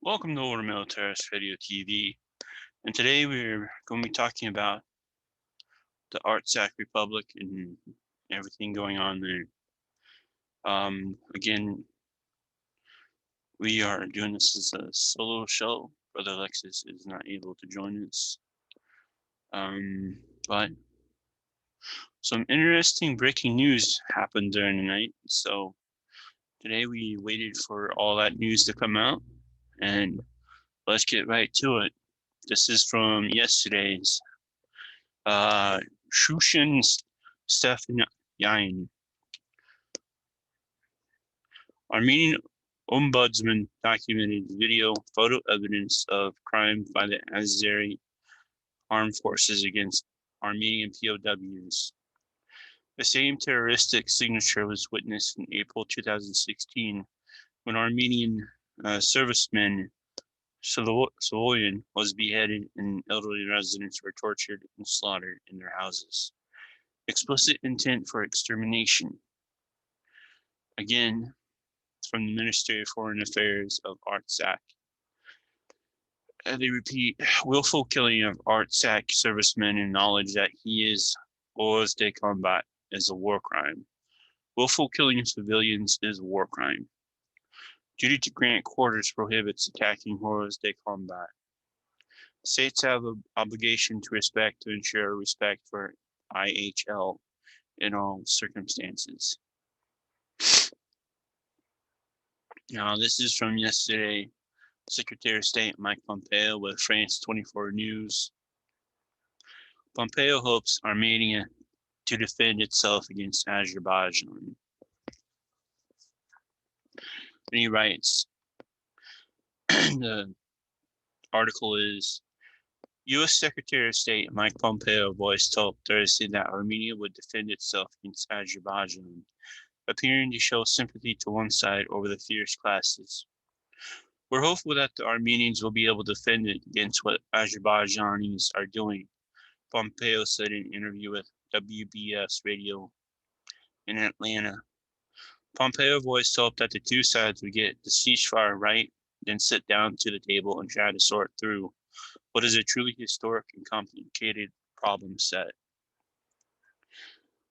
Welcome to Order Militaris Radio TV, and today we're going to be talking about the Artsakh Republic and everything going on there. Again, we are doing this as a solo show. Brother Alexis is not able to join us, but some interesting breaking news happened during the night. So today we waited for all that news to come out, and let's get right to it. This is from yesterday's Shushan Stefan Armenian ombudsman documented video photo evidence of crime by the Azeri armed forces against Armenian POWs. The same terroristic signature was witnessed in April 2016 when Armenian serviceman Soloyan was beheaded and elderly residents were tortured and slaughtered in their houses. Explicit intent for extermination. Again, from the Ministry of Foreign Affairs of Artsakh. They repeat, willful killing of Artsakh servicemen in knowledge that he is hors de combat is a war crime. Willful killing of civilians is a war crime. Duty to grant quarters prohibits attacking hors de combat. States have an obligation to ensure respect for IHL in all circumstances. Now, this is from yesterday. Secretary of State Mike Pompeo with France 24 News. Pompeo hopes Armenia to defend itself against Azerbaijan. And he writes, the article is, U.S. Secretary of State Mike Pompeo voiced hope Thursday that Armenia would defend itself against Azerbaijan, appearing to show sympathy to one side over the fierce clashes. We're hopeful that the Armenians will be able to defend it against what Azerbaijanis are doing, Pompeo said in an interview with WBS Radio in Atlanta. Pompeo voiced hope that the two sides would get the ceasefire right, then sit down to the table and try to sort through what is a truly historic and complicated problem set.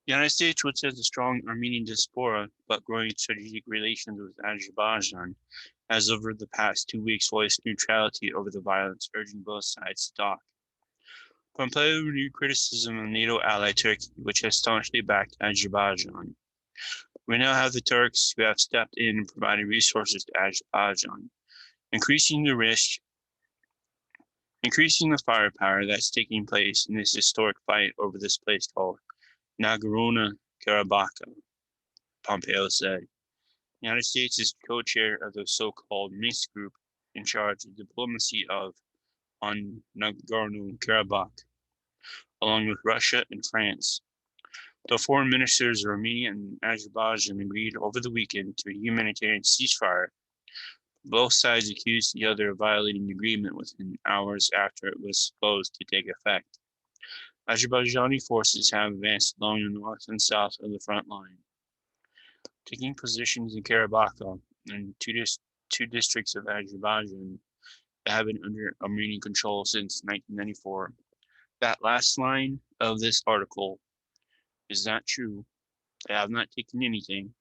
The United States, which has a strong Armenian diaspora but growing strategic relations with Azerbaijan, has over the past 2 weeks voiced neutrality over the violence, urging both sides to talk. Pompeo renewed criticism of NATO ally Turkey, which has staunchly backed Azerbaijan. We now have the Turks who have stepped in and provided resources to Azerbaijan, increasing the firepower that's taking place in this historic fight over this place called Nagorno-Karabakh, Pompeo said. The United States is co-chair of the so-called Minsk group in charge of diplomacy on Nagorno-Karabakh, along with Russia and France. The foreign ministers of Armenia and Azerbaijan agreed over the weekend to a humanitarian ceasefire. Both sides accused the other of violating the agreement within hours after it was supposed to take effect. Azerbaijani forces have advanced along the north and south of the front line, taking positions in Karabakh and two districts of Azerbaijan that have been under Armenian control since 1994. That last line of this article is not true. They have not taken anything.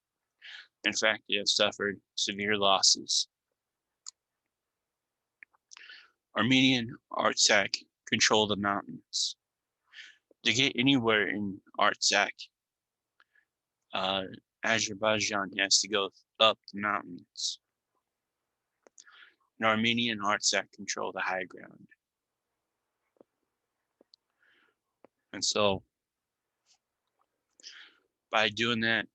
In fact, they have suffered severe losses. Armenian Artsakh control the mountains. To get anywhere in Artsakh, Azerbaijan has to go up the mountains. And Armenian Artsakh control the high ground. And so, by doing that,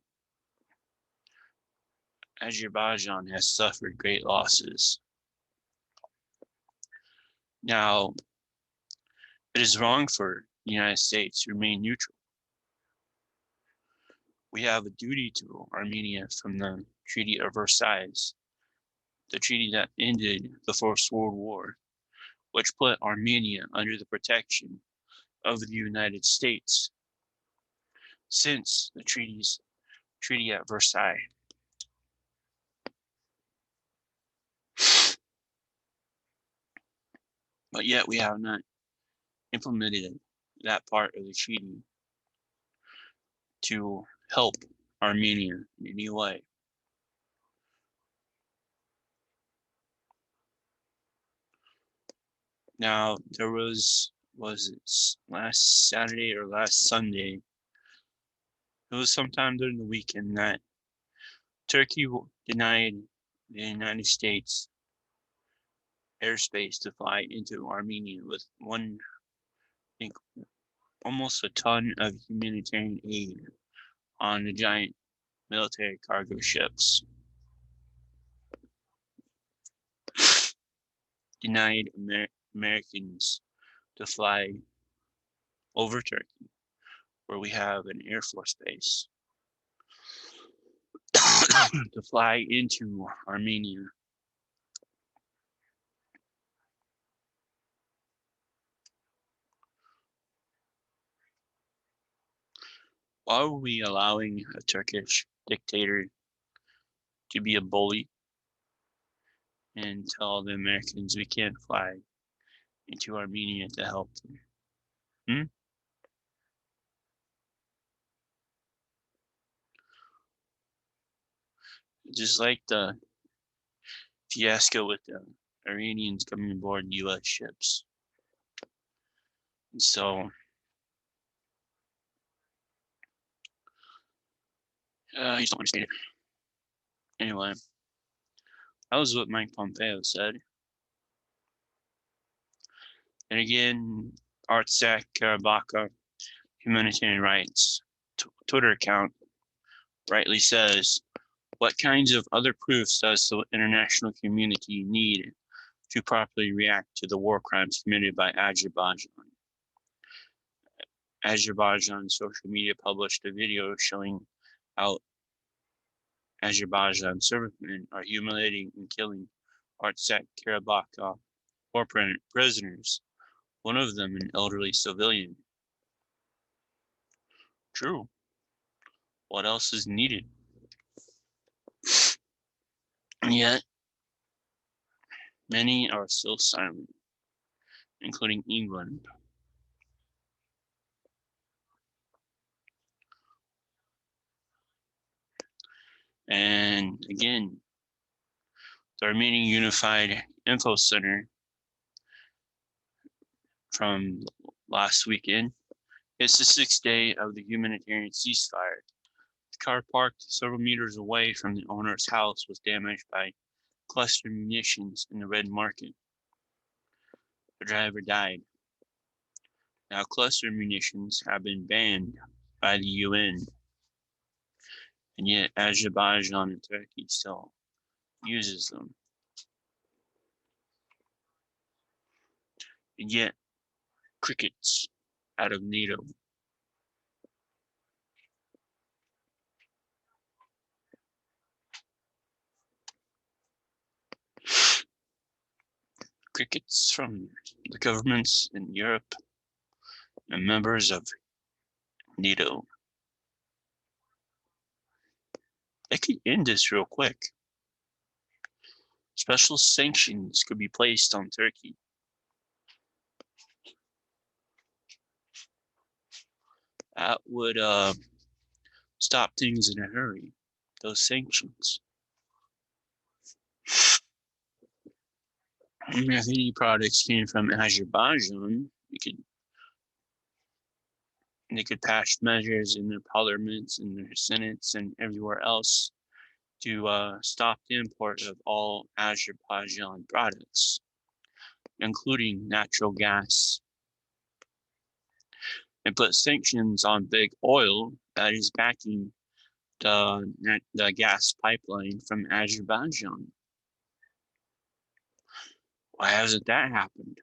Azerbaijan has suffered great losses. Now, it is wrong for the United States to remain neutral. We have a duty to Armenia from the Treaty of Versailles, the treaty that ended the First World War, which put Armenia under the protection of the United States since the Treaty at Versailles. But yet we have not implemented that part of the treaty to help Armenia in any way. Now, there was it last Saturday or last Sunday? It was sometime during the weekend that Turkey denied the United States airspace to fly into Armenia with I think, almost a ton of humanitarian aid on the giant military cargo ships. Denied Americans to fly over Turkey, where we have an Air Force base, to fly into Armenia. Why are we allowing a Turkish dictator to be a bully and tell the Americans we can't fly into Armenia to help them? Just like the fiasco with the Iranians coming aboard U.S. ships. So, I just don't understand it. Anyway, that was what Mike Pompeo said. And again, Artsakh Humanitarian Rights Twitter account rightly says, what kinds of other proofs does the international community need to properly react to the war crimes committed by Azerbaijan? Azerbaijan social media published a video showing how Azerbaijan servicemen are humiliating and killing Artsakh Karabakh war prisoners, one of them an elderly civilian. True. What else is needed? And yet, many are still silent, including England. And again, the Armenian Unified Info Center from last weekend. It's the 6th day of the humanitarian ceasefire. The car parked several meters away from the owner's house was damaged by cluster munitions in the Red Market. The driver died. Now, cluster munitions have been banned by the UN, and yet Azerbaijan and Turkey still uses them. And yet, crickets out of NATO. Crickets from the governments in Europe and members of NATO. They could end this real quick. Special sanctions could be placed on Turkey. That would stop things in a hurry, those sanctions. If any products came from Azerbaijan, they could pass measures in their parliaments and their senates and everywhere else to stop the import of all Azerbaijan products, including natural gas, and put sanctions on big oil that is backing the gas pipeline from Azerbaijan. Why hasn't that happened?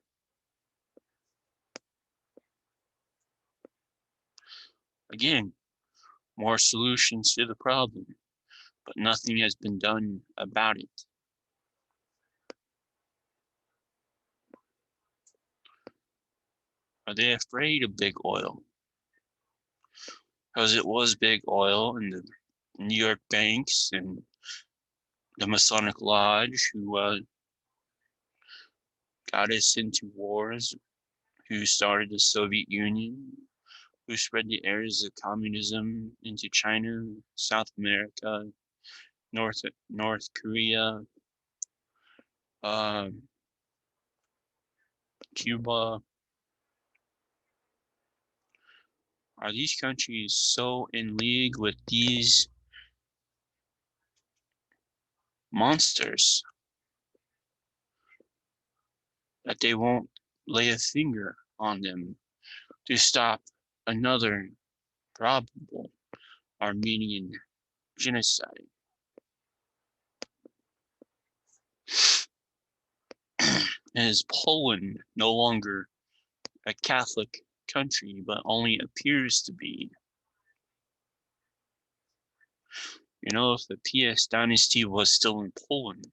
Again, more solutions to the problem, but nothing has been done about it. Are they afraid of big oil? Because it was big oil in the New York banks and the Masonic Lodge who got us into wars, who started the Soviet Union, who spread the areas of communism into China, South America, North Korea, um, Cuba. Are these countries so in league with these monsters that they won't lay a finger on them to stop another probable Armenian genocide? Is Poland no longer a Catholic country, but only appears to be? You know, if the PS dynasty was still in Poland,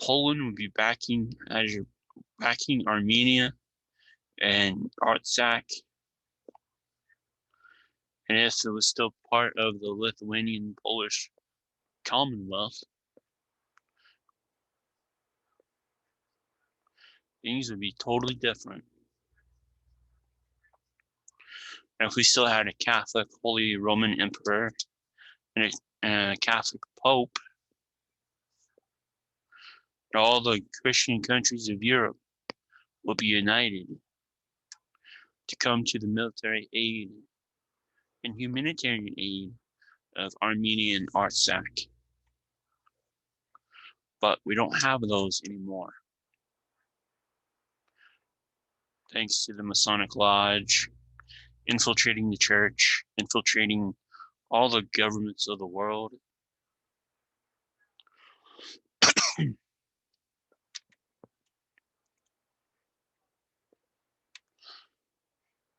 Poland would be backing Armenia and Artsakh, and if it was still part of the Lithuanian Polish Commonwealth, things would be totally different. And if we still had a Catholic Holy Roman Emperor and a Catholic Pope, all the Christian countries of Europe would be united to come to the military aid and humanitarian aid of Armenia and Artsakh. But we don't have those anymore. Thanks to the Masonic Lodge infiltrating the church, infiltrating all the governments of the world.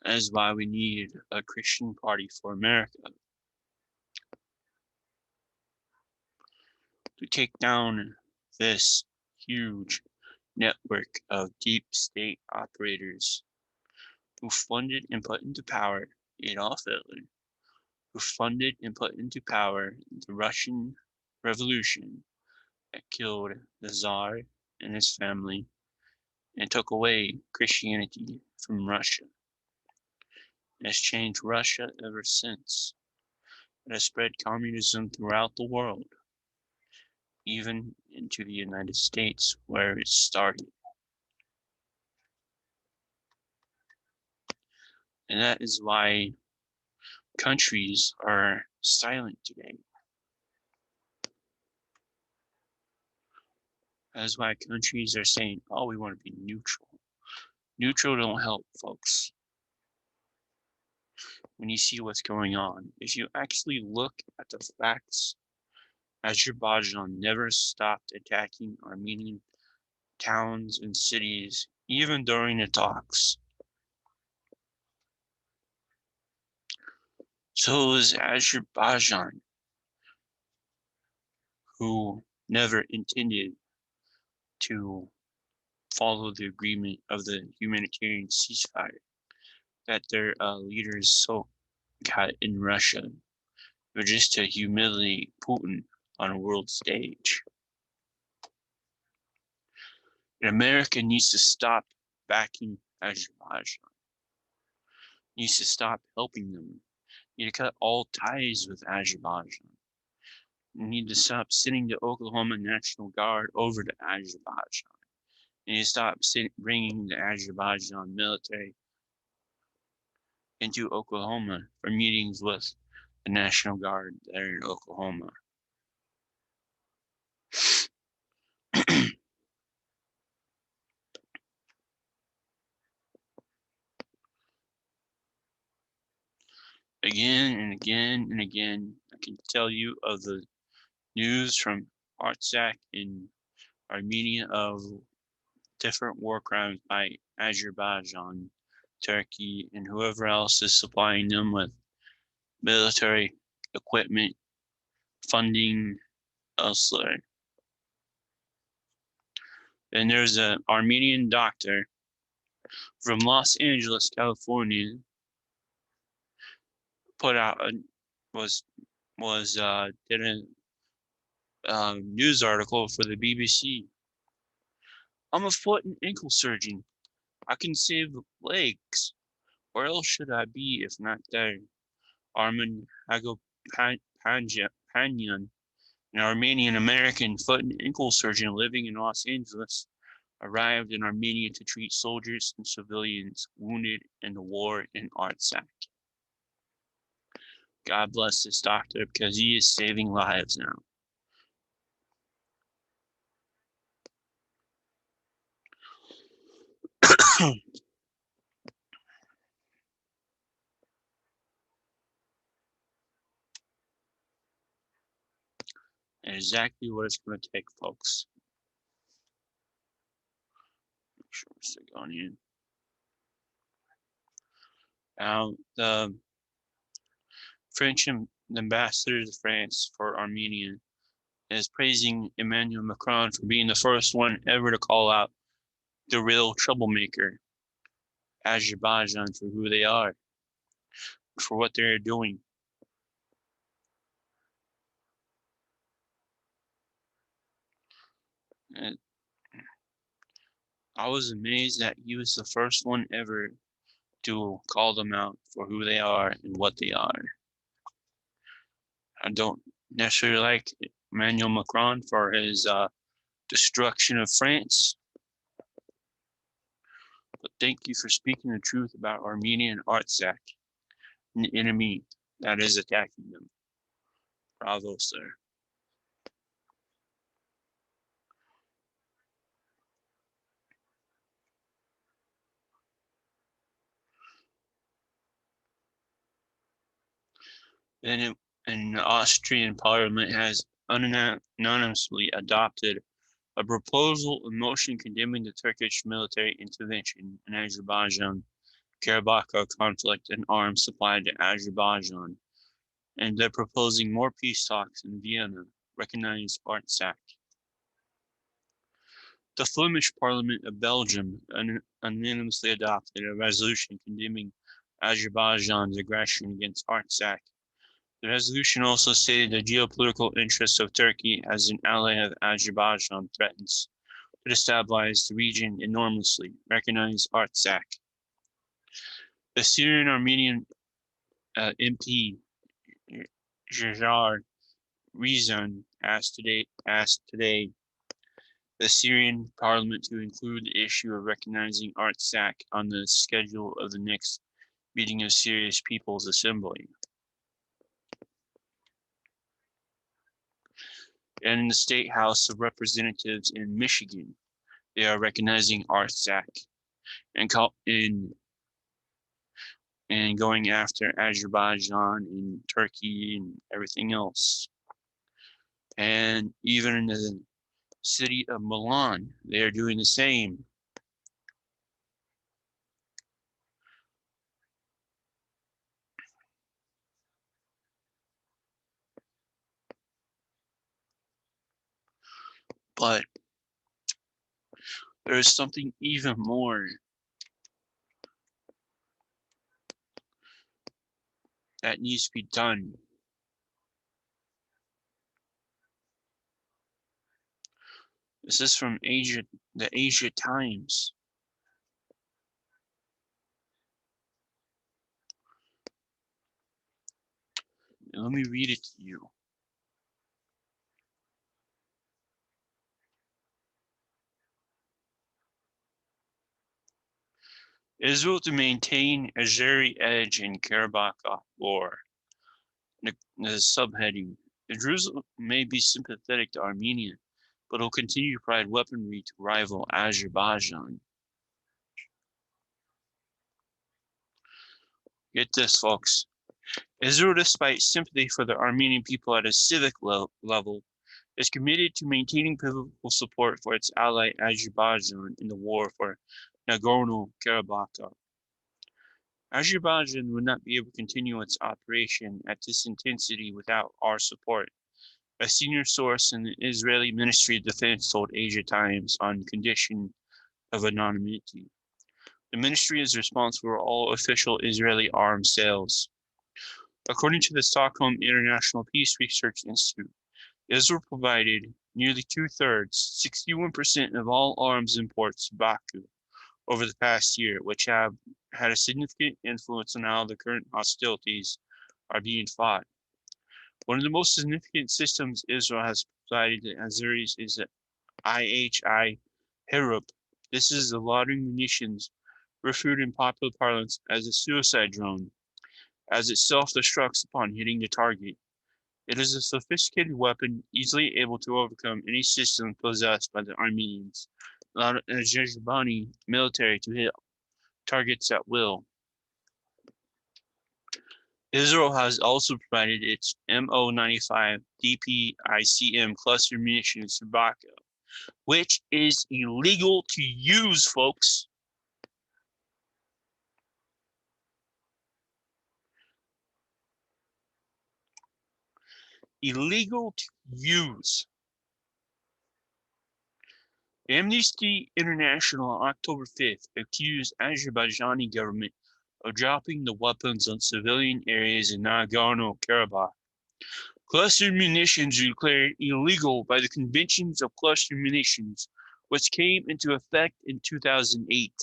That is why we need a Christian party for America to take down this huge network of deep state operators who funded and put into power Adolf Hitler, who funded and put into power the Russian Revolution that killed the Tsar and his family and took away Christianity from Russia. It has changed Russia ever since. It has spread communism throughout the world, even into the United States, where it started. And that is why countries are silent today. That is why countries are saying, oh, we want to be neutral. Neutral don't help, folks. When you see what's going on, if you actually look at the facts, Azerbaijan never stopped attacking Armenian towns and cities, even during the talks. So it was Azerbaijan who never intended to follow the agreement of the humanitarian ceasefire that their leaders so got in Russia, but just to humiliate Putin on a world stage. And America needs to stop backing Azerbaijan. Needs to stop helping them. You need to cut all ties with Azerbaijan. You need to stop sending the Oklahoma National Guard over to Azerbaijan. You need to stop bringing the Azerbaijan military into Oklahoma for meetings with the National Guard there in Oklahoma. Again and again and again, I can tell you of the news from Artsakh in Armenia of different war crimes by Azerbaijan, Turkey, and whoever else is supplying them with military equipment, funding, elsewhere. And there's an Armenian doctor from Los Angeles, California, put out a, was did a news article for the BBC. I'm a foot and ankle surgeon. I can save legs. Where else should I be if not there? Armin Hagopanyan, an Armenian-American foot and ankle surgeon living in Los Angeles, arrived in Armenia to treat soldiers and civilians wounded in the war in Artsakh. God bless this doctor because he is saving lives now. Exactly what it's going to take, folks. Make sure we're still going in. The French ambassador to France for Armenia is praising Emmanuel Macron for being the first one ever to call out the real troublemaker, Azerbaijan, for who they are, for what they're doing. And I was amazed that he was the first one ever to call them out for who they are and what they are. I don't necessarily like Emmanuel Macron for his destruction of France, but thank you for speaking the truth about Armenian Artsakh, an enemy that is attacking them. Bravo, sir. And the Austrian parliament has unanimously adopted a proposal of motion condemning the Turkish military intervention in Azerbaijan Karabakh conflict and arms supplied to Azerbaijan, and they're proposing more peace talks in Vienna, recognized Artsakh. The Flemish Parliament of Belgium unanimously adopted a resolution condemning Azerbaijan's aggression against Artsakh. The resolution also stated the geopolitical interests of Turkey as an ally of Azerbaijan threatens to destabilize the region enormously, recognized Artsakh. The Syrian-Armenian MP Jajar Rezan asked today the Syrian parliament to include the issue of recognizing Artsakh on the schedule of the next meeting of Syria's People's Assembly. And in the State House of Representatives in Michigan, they are recognizing Artsakh and going after Azerbaijan and Turkey and everything else. And even in the city of Milan, they are doing the same. But there is something even more that needs to be done. This is from the Asia Times. Let me read it to you. Israel to maintain Azeri edge in Karabakh war. The subheading: Jerusalem may be sympathetic to Armenia, but will continue to provide weaponry to rival Azerbaijan. Get this, folks. Israel, despite sympathy for the Armenian people at a civic level, is committed to maintaining political support for its ally Azerbaijan in the war for Nagorno-Karabakh. Azerbaijan would not be able to continue its operation at this intensity without our support, a senior source in the Israeli Ministry of Defense told Asia Times on condition of anonymity. The ministry is responsible for all official Israeli arms sales. According to the Stockholm International Peace Research Institute, Israel provided nearly 2/3, 61% of all arms imports to Baku over the past year, which have had a significant influence on how the current hostilities are being fought. One of the most significant systems Israel has provided the Azeris is the IHI Harub. This is the loitering munitions, referred in popular parlance as a suicide drone, as it self-destructs upon hitting the target. It is a sophisticated weapon easily able to overcome any system possessed by the Armenians, allowing the Azerbaijani military to hit targets at will. Israel has also provided its MO-95 DPICM cluster munitions to Baku, which is illegal to use, folks. Illegal to use. Amnesty International on October 5th accused Azerbaijani government of dropping the weapons on civilian areas in Nagorno-Karabakh. Cluster munitions were declared illegal by the Conventions of Cluster Munitions, which came into effect in 2008.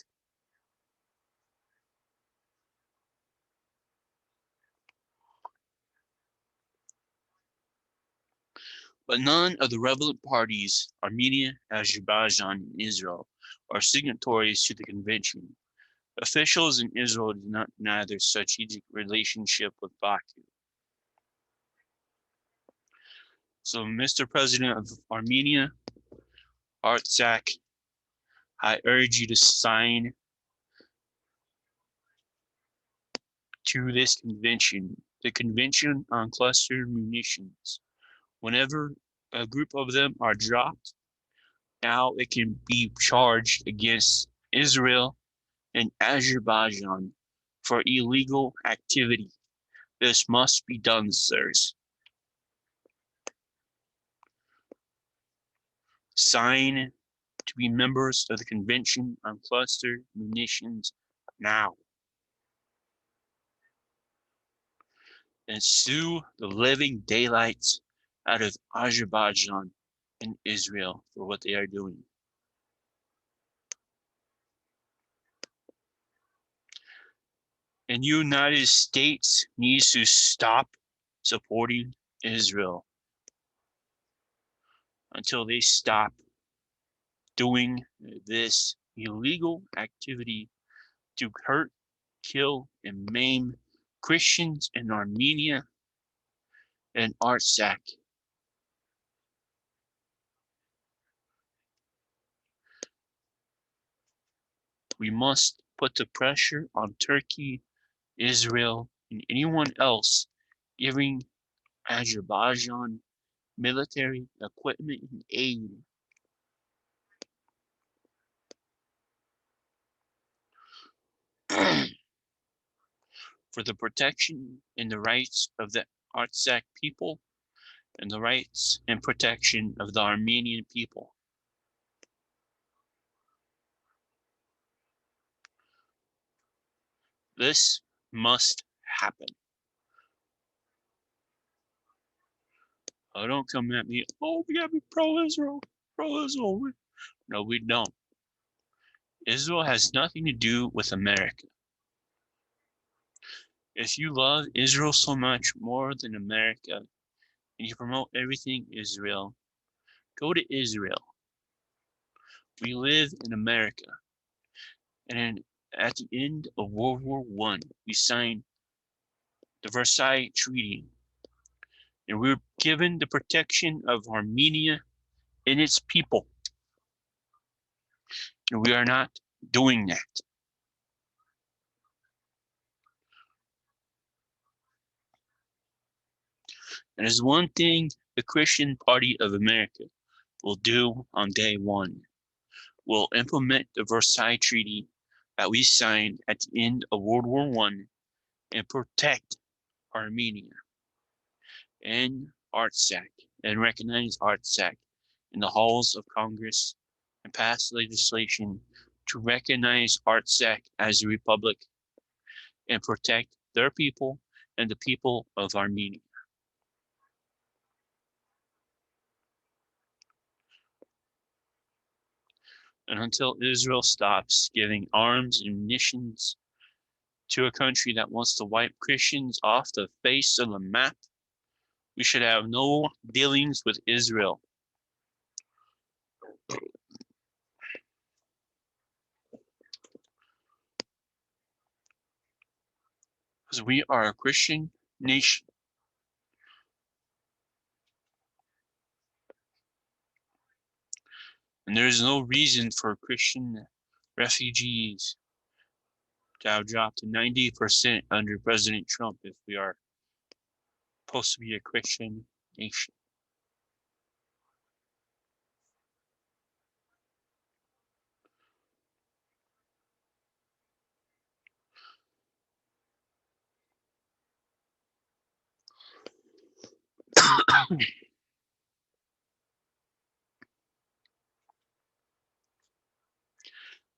But none of the relevant parties, Armenia, Azerbaijan, and Israel, are signatories to the convention. Officials in Israel do not deny their strategic relationship with Baku. So, Mr. President of Armenia, Artsakh, I urge you to sign to this convention, the Convention on Cluster Munitions. Whenever a group of them are dropped, now it can be charged against Israel and Azerbaijan for illegal activity. This must be done, sirs. Sign to be members of the Convention on Cluster Munitions now. And sue the living daylights out of Azerbaijan and Israel for what they are doing. And the United States needs to stop supporting Israel until they stop doing this illegal activity to hurt, kill, and maim Christians in Armenia and Artsakh. We must put the pressure on Turkey, Israel, and anyone else giving Azerbaijan military equipment and aid. For the protection and the rights of the Artsakh people and the rights and protection of the Armenian people. This must happen. Oh, don't come at me. Oh, we gotta be pro-Israel. Pro-Israel. No, we don't. Israel has nothing to do with America. If you love Israel so much more than America, and you promote everything Israel, go to Israel. We live in America. And at the end of World War I, we signed the Versailles Treaty. And we were given the protection of Armenia and its people. And we are not doing that. And there's one thing the Christian Party of America will do on day one. We'll implement the Versailles Treaty that we signed at the end of World War I and protect Armenia and Artsakh and recognize Artsakh in the halls of Congress and pass legislation to recognize Artsakh as a republic and protect their people and the people of Armenia. And until Israel stops giving arms and munitions to a country that wants to wipe Christians off the face of the map, we should have no dealings with Israel. Because we are a Christian nation. And there is no reason for Christian refugees to have dropped to 90% under President Trump if we are supposed to be a Christian nation.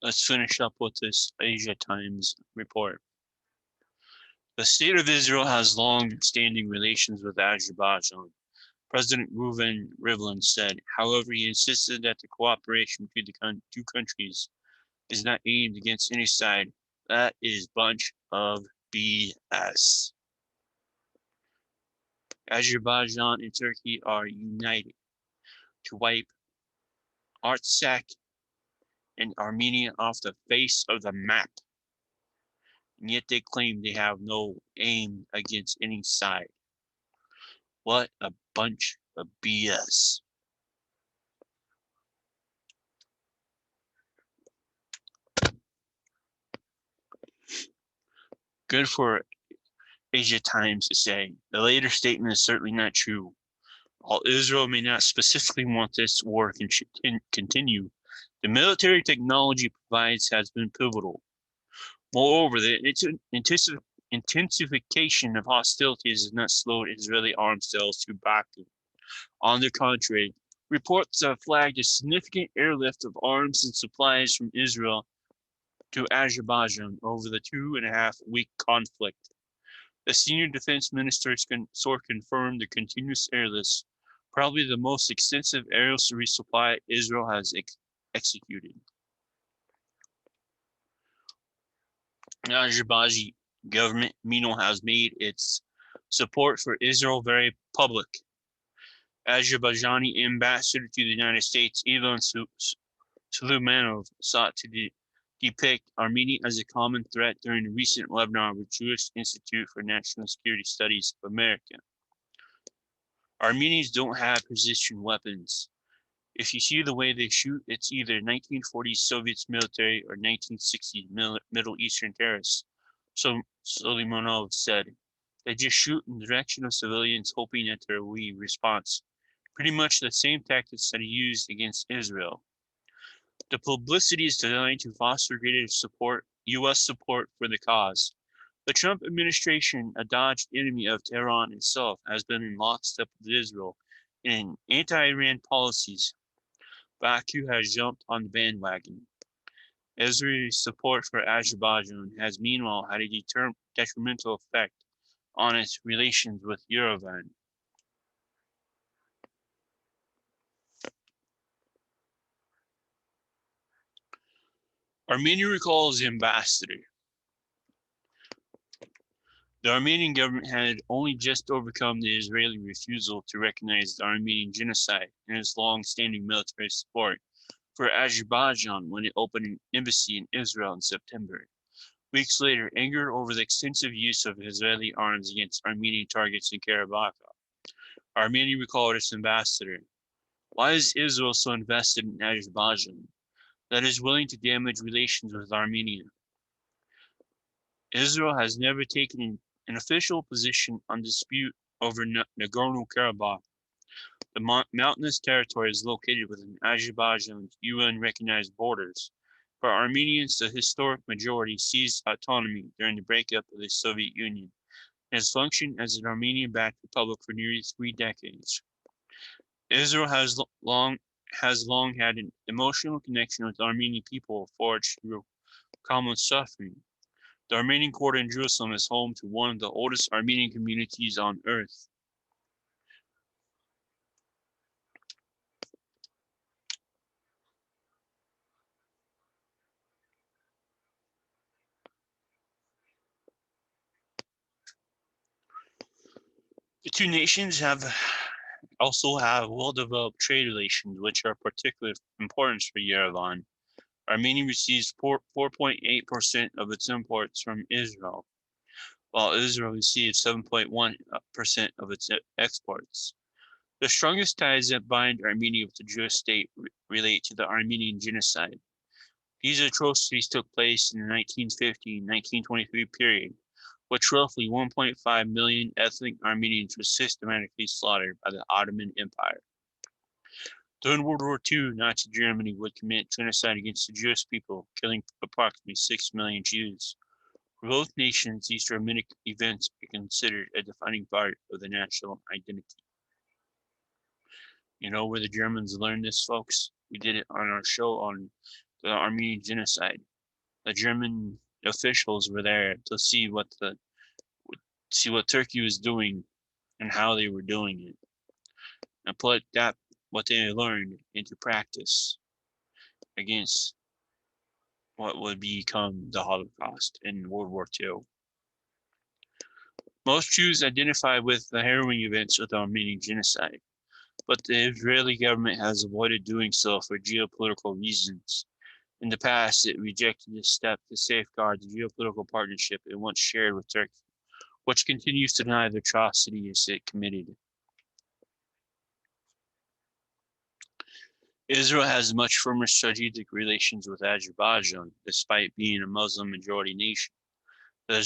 Let's finish up with this Asia Times report. The state of Israel has long-standing relations with Azerbaijan, President Reuven Rivlin said. However, he insisted that the cooperation between the two countries is not aimed against any side. That is a bunch of BS. Azerbaijan and Turkey are united to wipe Artsakh and Armenia off the face of the map. And yet they claim they have no aim against any side. What a bunch of BS. Good for Asia Times to say. The later statement is certainly not true. While Israel may not specifically want this war to continue, the military technology provides has been pivotal. Moreover, the intensification of hostilities has not slowed Israeli arms sales to Baku. On the contrary, reports have flagged a significant airlift of arms and supplies from Israel to Azerbaijan over the 2.5-week conflict. The senior defense minister confirmed the continuous airlifts, probably the most extensive aerial resupply Israel has executed. The Azerbaijani government, meanwhile, has made its support for Israel very public. Azerbaijani ambassador to the United States, Ivan Suleimanov, sought to depict Armenia as a common threat during a recent webinar with Jewish Institute for National Security Studies of America. Armenians don't have precision weapons. If you see the way they shoot, it's either 1940s Soviet military or 1960s Middle Eastern terrorists, so Suleimanov said. They just shoot in the direction of civilians, hoping that there will be a response. Pretty much the same tactics that he used against Israel. The publicity is designed to foster greater support, U.S. support for the cause. The Trump administration, a dodged enemy of Tehran itself, has been in lockstep with Israel in anti-Iran policies. Baku has jumped on the bandwagon. Israel's support for Azerbaijan has meanwhile had a detrimental effect on its relations with Yerevan. Armenia recalls the ambassador. The Armenian government had only just overcome the Israeli refusal to recognize the Armenian genocide and its long-standing military support for Azerbaijan when it opened an embassy in Israel in September. Weeks later, anger over the extensive use of Israeli arms against Armenian targets in Karabakh. Armenia recalled its ambassador. Why is Israel so invested in Azerbaijan that is willing to damage relations with Armenia? Israel has never taken an official position on dispute over Nagorno-Karabakh. The mountainous territory is located within Azerbaijan's UN-recognized borders. For Armenians, the historic majority seized autonomy during the breakup of the Soviet Union and has functioned as an Armenian-backed republic for nearly 3 decades. Israel has long had an emotional connection with the Armenian people forged through common suffering. The Armenian quarter in Jerusalem is home to one of the oldest Armenian communities on earth. The two nations also have well-developed trade relations, which are particularly important for Yerevan. Armenia receives 4.8% of its imports from Israel, while Israel receives 7.1% of its exports. The strongest ties that bind Armenia with the Jewish state relate to the Armenian genocide. These atrocities took place in the 1915-1923 period, which roughly 1.5 million ethnic Armenians were systematically slaughtered by the Ottoman Empire. During World War II, Nazi Germany would commit genocide against the Jewish people, killing approximately 6 million Jews. For both nations, these dramatic events are considered a defining part of the national identity. You know where the Germans learned this, folks? We did it on our show on the Armenian genocide. The German officials were there to see what Turkey was doing and how they were doing it, and put what they learned into practice against what would become the Holocaust in World War II. Most Jews identify with the harrowing events of the Armenian genocide, but the Israeli government has avoided doing so for geopolitical reasons. In the past, it rejected this step to safeguard the geopolitical partnership it once shared with Turkey, which continues to deny the atrocities it committed. Israel has much firmer strategic relations with Azerbaijan, despite being a Muslim-majority nation. The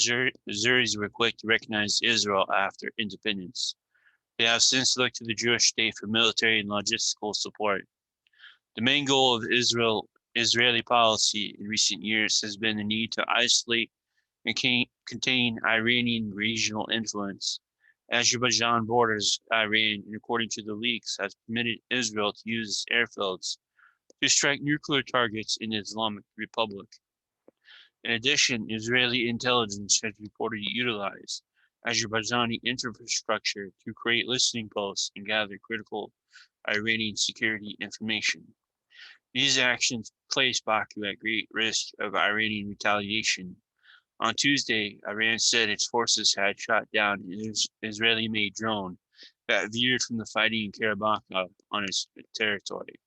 Azeris were quick to recognize Israel after independence. They have since looked to the Jewish state for military and logistical support. The main goal of Israeli policy in recent years has been the need to isolate and contain Iranian regional influence. Azerbaijan borders Iran, and according to the leaks, has permitted Israel to use its airfields to strike nuclear targets in the Islamic Republic. In addition, Israeli intelligence has reported to utilize Azerbaijani infrastructure to create listening posts and gather critical Iranian security information. These actions place Baku at great risk of Iranian retaliation. On Tuesday, Iran said its forces had shot down an Israeli-made drone that veered from the fighting in Karabakh on its territory.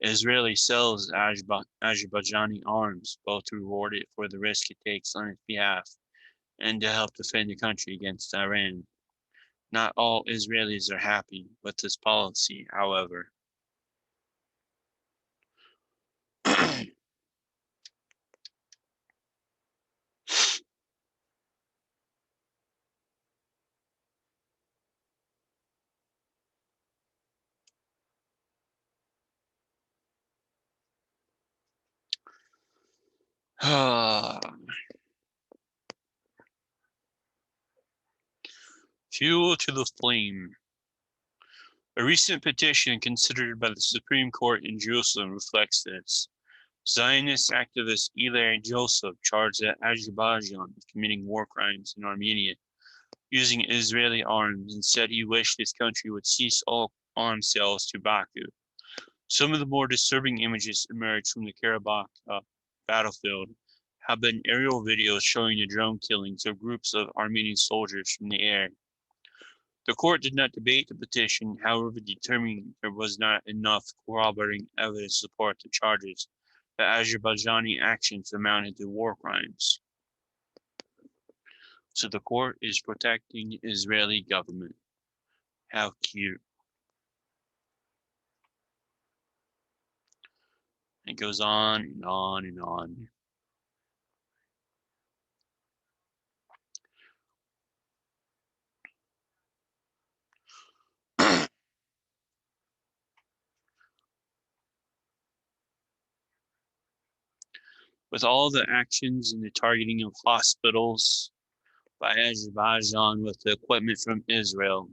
Israeli sells Azerbaijani arms, both to reward it for the risk it takes on its behalf and to help defend the country against Iran. Not all Israelis are happy with this policy, however. Fuel to the flame. A recent petition considered by the Supreme Court in Jerusalem reflects this. Zionist activist Eli Joseph charged that Azerbaijan with committing war crimes in Armenia using Israeli arms and said he wished his country would cease all arms sales to Baku. Some of the more disturbing images emerged from the Karabakh battlefield have been aerial videos showing the drone killings of groups of Armenian soldiers from the air. The court did not debate the petition, however, determining there was not enough corroborating evidence to support the charges that Azerbaijani actions amounted to war crimes. So the court is protecting the Israeli government. How cute. It goes on and on and on. With all the actions and the targeting of hospitals by Azerbaijan with the equipment from Israel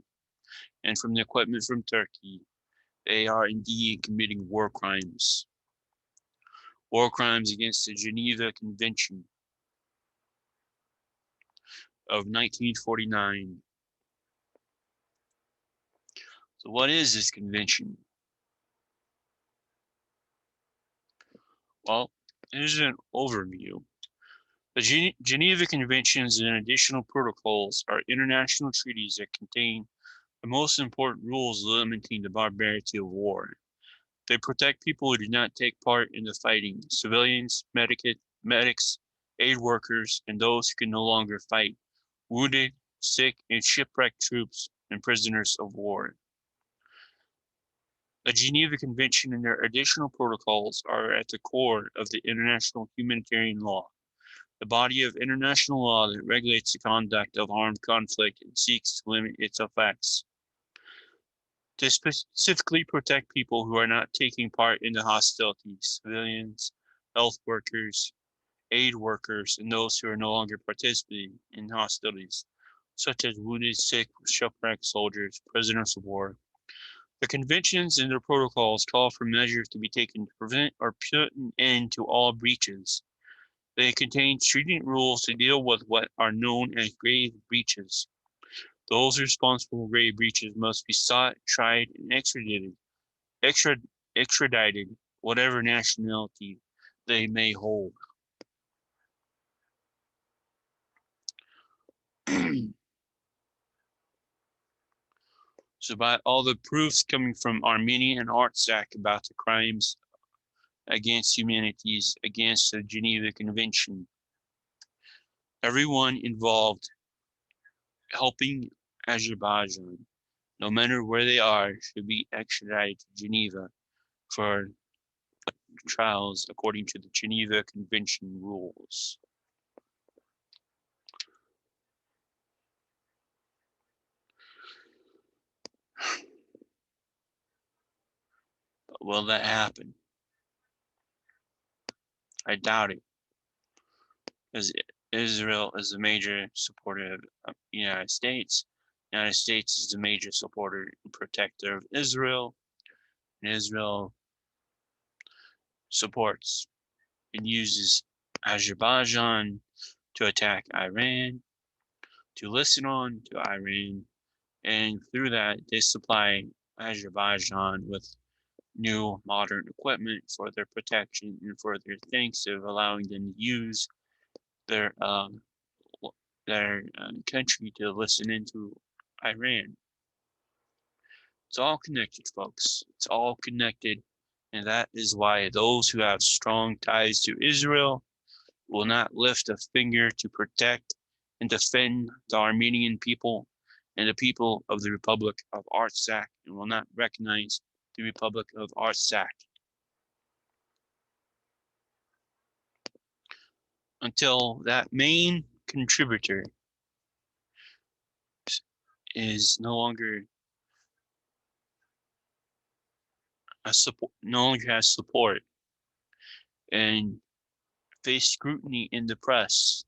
and from the equipment from Turkey, they are indeed committing war crimes. War crimes against the Geneva Convention of 1949. So what is this convention? Well, here's an overview. The Geneva Conventions and additional protocols are international treaties that contain the most important rules limiting the barbarity of war. They protect people who do not take part in the fighting: civilians, medics, aid workers, and those who can no longer fight: wounded, sick, and shipwrecked troops and prisoners of war. The Geneva Convention and their additional protocols are at the core of the international humanitarian law, the body of international law that regulates the conduct of armed conflict and seeks to limit its effects. To specifically protect people who are not taking part in the hostilities: civilians, health workers, aid workers, and those who are no longer participating in hostilities, such as wounded, sick, shipwrecked soldiers, prisoners of war. The conventions and their protocols call for measures to be taken to prevent or put an end to all breaches. They contain stringent rules to deal with what are known as grave breaches. Those responsible for grave breaches must be sought, tried, and extradited, whatever nationality they may hold. So by all the proofs coming from Armenia and Artsakh about the crimes against humanities against the Geneva Convention, everyone involved helping Azerbaijan, no matter where they are, should be extradited to Geneva for trials according to the Geneva Convention rules. But will that happen? I doubt it, as Israel is a major supporter of the United States. The United States is a major supporter and protector of Israel, and Israel supports and uses Azerbaijan to attack Iran, to listen on to Iran, and through that they supply Azerbaijan with new modern equipment for their protection and for their thanks of allowing them to use their country to listen into Iran. It's all connected, folks. It's all connected, and that is why those who have strong ties to Israel will not lift a finger to protect and defend the Armenian people and the people of the Republic of Artsakh, and will not recognize the Republic of Artsakh until that main contributor is no longer no longer has support and face scrutiny in the press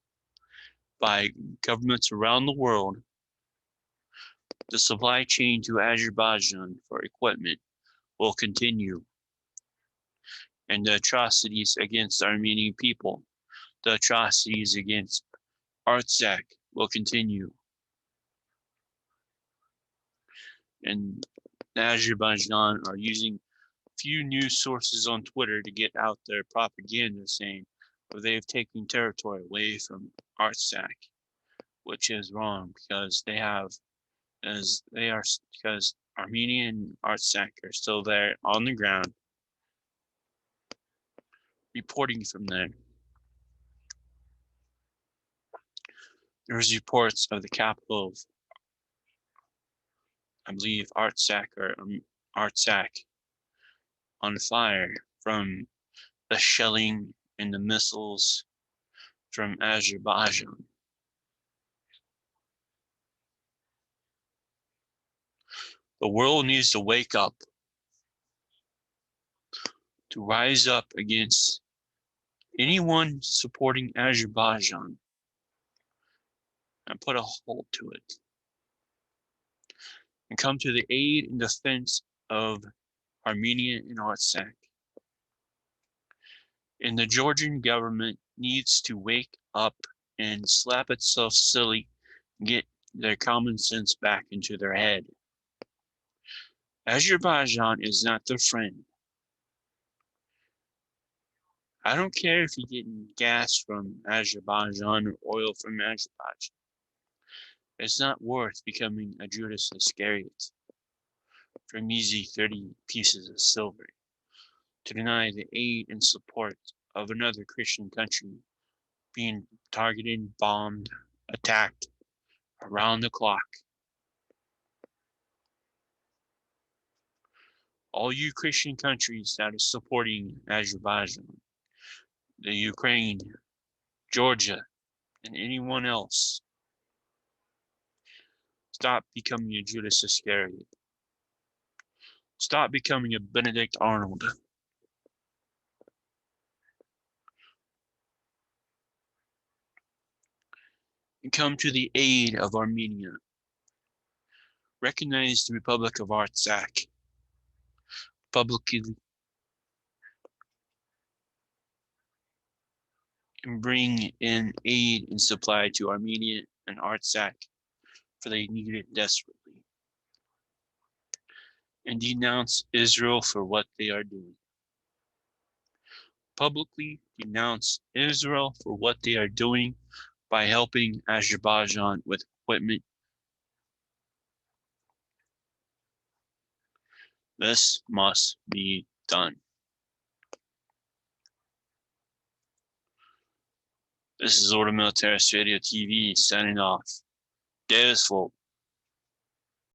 by governments around the world. The supply chain to Azerbaijan for equipment will continue, and the atrocities against the Armenian people, the atrocities against Artsakh will continue. And Azerbaijan are using few news sources on Twitter to get out their propaganda saying they've taken territory away from Artsakh, which is wrong because because Armenia and Artsakh are still there on the ground reporting from there. There's reports of the capital of, I believe, Artsakh on fire from the shelling and the missiles from Azerbaijan. The world needs to wake up, to rise up against anyone supporting Azerbaijan and put a halt to it, and come to the aid and defense of Armenia and Artsakh. And the Georgian government needs to wake up and slap itself silly, get their common sense back into their head. Azerbaijan is not their friend. I don't care if you're getting gas from Azerbaijan or oil from Azerbaijan. It's not worth becoming a Judas Iscariot for measly 30 pieces of silver to deny the aid and support of another Christian country being targeted, bombed, attacked around the clock. All you Christian countries that are supporting Azerbaijan, the Ukraine, Georgia, and anyone else, stop becoming a Judas Iscariot. Stop becoming a Benedict Arnold. And come to the aid of Armenia. Recognize the Republic of Artsakh publicly and bring in aid and supply to Armenia and Artsakh, for they need it desperately. And denounce Israel for what they are doing. Publicly denounce Israel for what they are doing by helping Azerbaijan with equipment. This must be done. This is Order Militaris Radio TV signing off. Deus Vult.